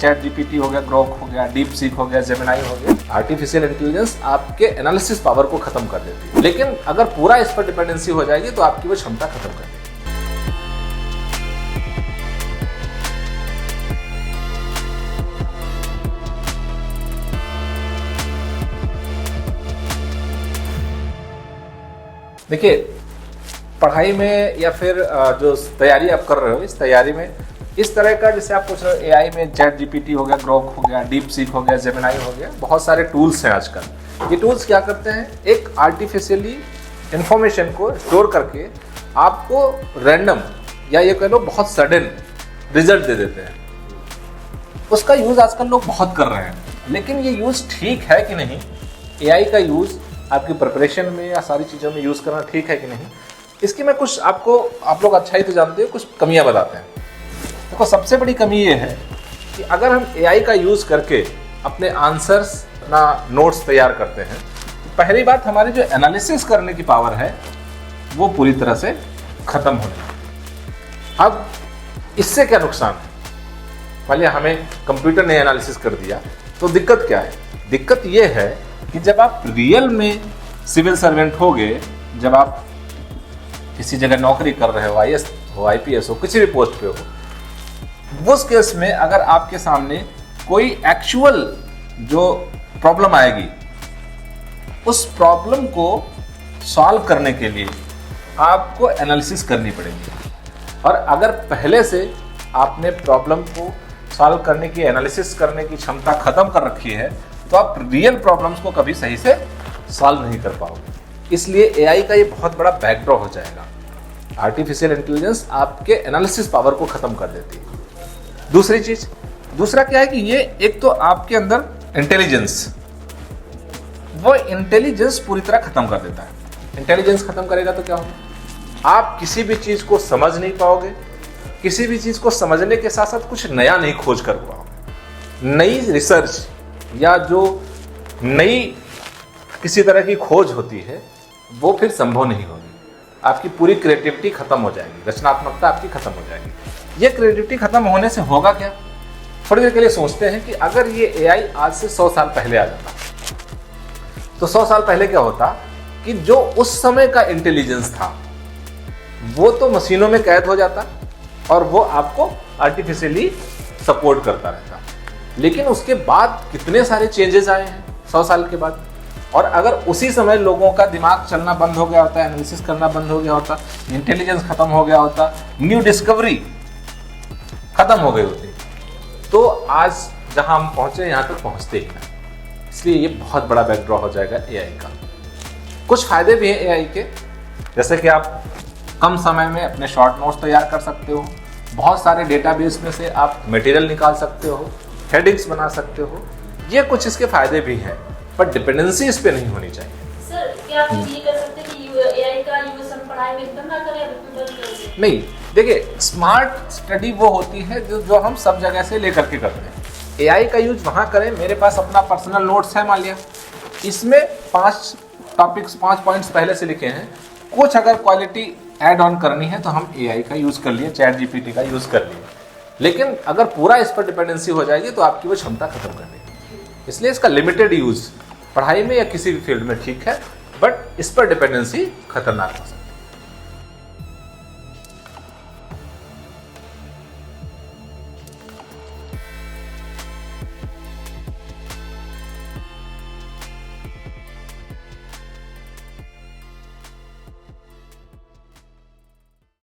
Chat GPT हो गया, Grok हो गया, डीप सीक हो गया, जेमिनाई हो गया, आर्टिफिशियल इंटेलिजेंस आपके एनालिसिस पावर को खत्म कर देती है। लेकिन अगर पूरा इस पर डिपेंडेंसी हो जाएगी तो आपकी वो क्षमता खत्म कर देगी। देखिए, पढ़ाई में या फिर जो तैयारी आप कर रहे हो, इस तैयारी में इस तरह का, जैसे आप पूछ रहे हो एआई में चैट जीपीटी हो गया, ग्रोक हो गया, डीप सीक हो गया, जेमिनाई हो गया, बहुत सारे टूल्स हैं आजकल। ये टूल्स क्या करते हैं, एक आर्टिफिशियली इंफॉर्मेशन को स्टोर करके आपको रैंडम या ये कह लो बहुत सडन रिजल्ट दे देते हैं। उसका यूज़ आजकल लोग बहुत कर रहे हैं, लेकिन ये यूज़ ठीक है कि नहीं, एआई का यूज़ आपकी प्रिपरेशन में या सारी चीज़ों में यूज़ करना ठीक है कि नहीं, इसकी मैं कुछ आपको, आप लोग अच्छा ही तो जानते हो, कुछ कमियां बताते हैं। देखो, सबसे बड़ी कमी ये है कि अगर हम एआई का यूज़ करके अपने आंसर्स, अपना नोट्स तैयार करते हैं, तो पहली बात, हमारी जो एनालिसिस करने की पावर है वो पूरी तरह से ख़त्म हो जाएगी। अब इससे क्या नुकसान है? मान लिया हमें कंप्यूटर ने एनालिसिस कर दिया, तो दिक्कत क्या है? दिक्कत ये है कि जब आप रियल में सिविल सर्वेंट होगे, जब आप किसी जगह नौकरी कर रहे हो, आईएएस हो, आईपीएस हो, किसी भी पोस्ट पे हो, उस केस में अगर आपके सामने कोई एक्चुअल जो प्रॉब्लम आएगी, उस प्रॉब्लम को सॉल्व करने के लिए आपको एनालिसिस करनी पड़ेगी। और अगर पहले से आपने प्रॉब्लम को सॉल्व करने की, एनालिसिस करने की क्षमता खत्म कर रखी है, तो आप रियल प्रॉब्लम्स को कभी सही से सॉल्व नहीं कर पाओगे। इसलिए एआई का ये बहुत बड़ा बैकड्रॉ हो जाएगा। आर्टिफिशियल इंटेलिजेंस आपके एनालिसिस पावर को खत्म कर देती है। दूसरी चीज, दूसरा क्या है कि ये एक तो आपके अंदर इंटेलिजेंस, वो इंटेलिजेंस पूरी तरह खत्म कर देता है। इंटेलिजेंस खत्म करेगा तो क्या होगा? आप किसी भी चीज को समझ नहीं पाओगे, किसी भी चीज को समझने के साथ साथ कुछ नया नहीं खोज कर पाओगे। नई रिसर्च या जो नई किसी तरह की खोज होती है वो फिर संभव नहीं होगी। आपकी पूरी क्रिएटिविटी खत्म हो जाएगी, रचनात्मकता आपकी खत्म हो जाएगी। ये क्रिएटिविटी खत्म होने से होगा क्या? थोड़ी देर के लिए सोचते हैं कि अगर ये एआई आज से 100 साल पहले आ जाता, तो 100 साल पहले क्या होता कि जो उस समय का इंटेलिजेंस था वो तो मशीनों में कैद हो जाता और वो आपको आर्टिफिशियली सपोर्ट करता रहता। लेकिन उसके बाद कितने सारे चेंजेस आए हैं 100 साल के बाद। और अगर उसी समय लोगों का दिमाग चलना बंद हो गया होता, एनालिसिस करना बंद हो गया होता, इंटेलिजेंस खत्म हो गया होता, न्यू डिस्कवरी खत्म हो गई होती, तो आज जहां हम पहुंचे यहां तक पहुंचते ही नहीं। इसलिए ये बहुत बड़ा बैकड्रॉ हो जाएगा एआई का। कुछ फायदे भी हैं एआई के, जैसे कि आप कम समय में अपने शॉर्ट नोट्स तैयार कर सकते हो, बहुत सारे डेटाबेस में से आप मटेरियल निकाल सकते हो, हेडिंग्स बना सकते हो। ये कुछ इसके फायदे भी हैं, पर डिपेंडेंसी इस पे नहीं होनी चाहिए। सर, क्या आप ये कर सकते हैं कि एआई का यूज हम पढ़ाई में एकदम ना करें, कंप्यूटर? नहीं, देखिए, स्मार्ट स्टडी वो होती है जो हम सब जगह से लेकर के करते हैं। एआई का यूज वहाँ करें, मेरे पास अपना पर्सनल नोट्स है, मान लिया इसमें 5 टॉपिक्स, 5 पॉइंट्स पहले से लिखे हैं, कुछ अगर क्वालिटी ऐड ऑन करनी है तो हम एआई का यूज़ कर लिए, चैट जीपीटी का यूज़ कर लिए। लेकिन अगर पूरा इस पर डिपेंडेंसी हो जाएगी तो आपकी वो क्षमता खत्म कर देगी। इसलिए इसका लिमिटेड यूज़ पढ़ाई में या किसी भी फील्ड में ठीक है, बट इस पर डिपेंडेंसी खतरनाक हो सकती है।